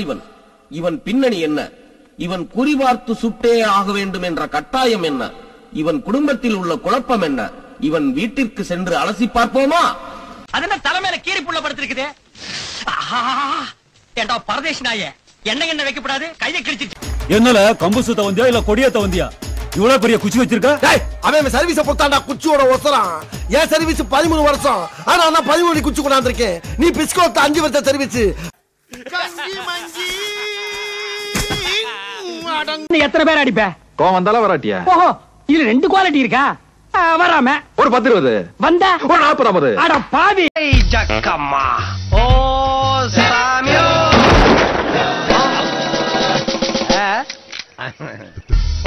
இவன் இவன் பின்னணி என்ன? இவன் குறிபார்த்து சுட்டே ஆக வேண்டும் என்ற கட்டாயம் என்ன? இவன் குடும்பத்தில் உள்ள குழப்பம் என்ன? இவன் வீட்டிற்கு சென்று அலசி பார்ப்போமா? அதென்ன தலைமையில கீரி புள்ள படுத்திருக்குது. ஏண்டா பரதேசி நாயே, என்ன வைக்கப்படாது, கையை கிழிச்சிட்டு. என்னல கம்பு சுத்த வந்தியா இல்ல கொடியத்த வந்தியா? இவ்வளவு பெரிய குச்சி வச்சிருக்க? அவன் சர்வீஸ பொத்தாண்டா குச்சியோட ஒசரம். ஏன் சர்வீஸ் 13 வருஷம், ஆனா நான் 13 குச்சி கொண்டாந்துருக்கேன். நீ பிஸ்கோத்த 5 வருஷம் சர்வீஸ். எத்தனை பேர் அடிப்ப? கோவம் வந்தாலும் வராட்டியா? ஓஹோ, இதுல 2 குவாலிட்டி இருக்கா? வராம ஒரு 10 20 வந்தா ஒரு 40 50. அட பாவி ஜக்கம்மா. ஓ சாமியோ,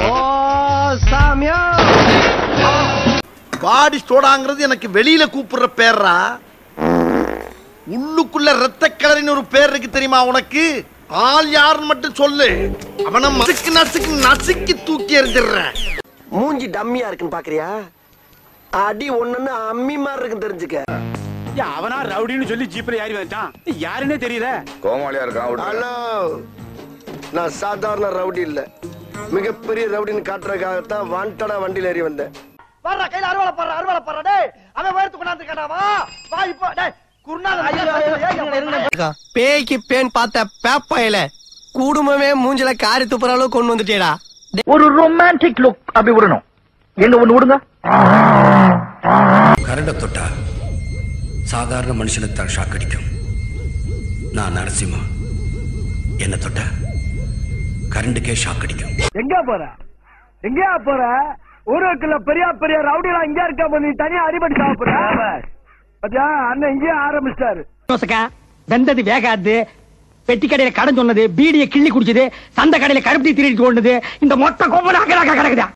ஓ சாமியோ. பாடி ஸ்டோடாங்கிறது எனக்கு வெளியில கூப்பிடுற பேர்ரா. உள்ளுக்குள்ள ரத்த கலரின்னு ஒரு பேர் இருக்கு தெரியுமா உனக்கு? ஆள் யாருன்னு மட்டும் சொல்லு, அவனை நசுக்கு நசுக்கு நசுக்கி தூக்கி எறிஞ்சிடுறேன். மூஞ்சி டம்மியா இருக்குன்னு பாக்குறியா? அடி ஒண்ணுன்னு அம்மி மாதிரி இருக்குன்னு தெரிஞ்சுக்க. அவனா ரவுடின்னு சொல்லி ஜீப்ல ஏறி வந்துட்டான், யாருன்னே தெரியல. கோமாளியா இருக்கான். ஹலோ, நான் சாதாரண ரவுடி இல்ல, மிகப்பெரிய ரவுடின்னு காட்டுறதுக்காகத்தான் வாண்டடா வண்டியில ஏறி வந்தேன். வர்ற கையில அறுவாலை பாடுற டேய், அவன் வயிற்று கொண்டாந்துருக்கானாவா? வா இப்போ டேய் பேய்க்கு பேன் பார்த்த பேப்பையில குடும்பமே மூஞ்சில காரி துப்புற அளவுக்கு கொண்டு வந்துட்டேடா. ஒரு ரொமான்டிக் லுக் அப்படி விடணும். எங்க ஒண்ணு விடுங்க. கரண்ட தொட்டா சாதாரண மனுஷனுக்கு தான் ஷாக் அடிக்கும். நான் நரசிம்மா, என்ன தொட்டா கரண்டுக்கே ஷாக் அடிக்கும். எங்க போற ஊருக்குள்ள பெரிய பெரிய ரவுடிலாம் இங்க இருக்க, நீ தனியா அடிபடி சாப்பிடுற. அண்ணன் இங்கே ஆரம்பிச்சாரு. வெந்தது வேகாது, பெட்டி கடையில கடன் சொன்னது, பீடியை கிள்ளி குடிச்சது, சந்த கடையில கருப்பி திருடிட்டு கொண்டது, இந்த மொத்த கோபம் கிடக்குதா?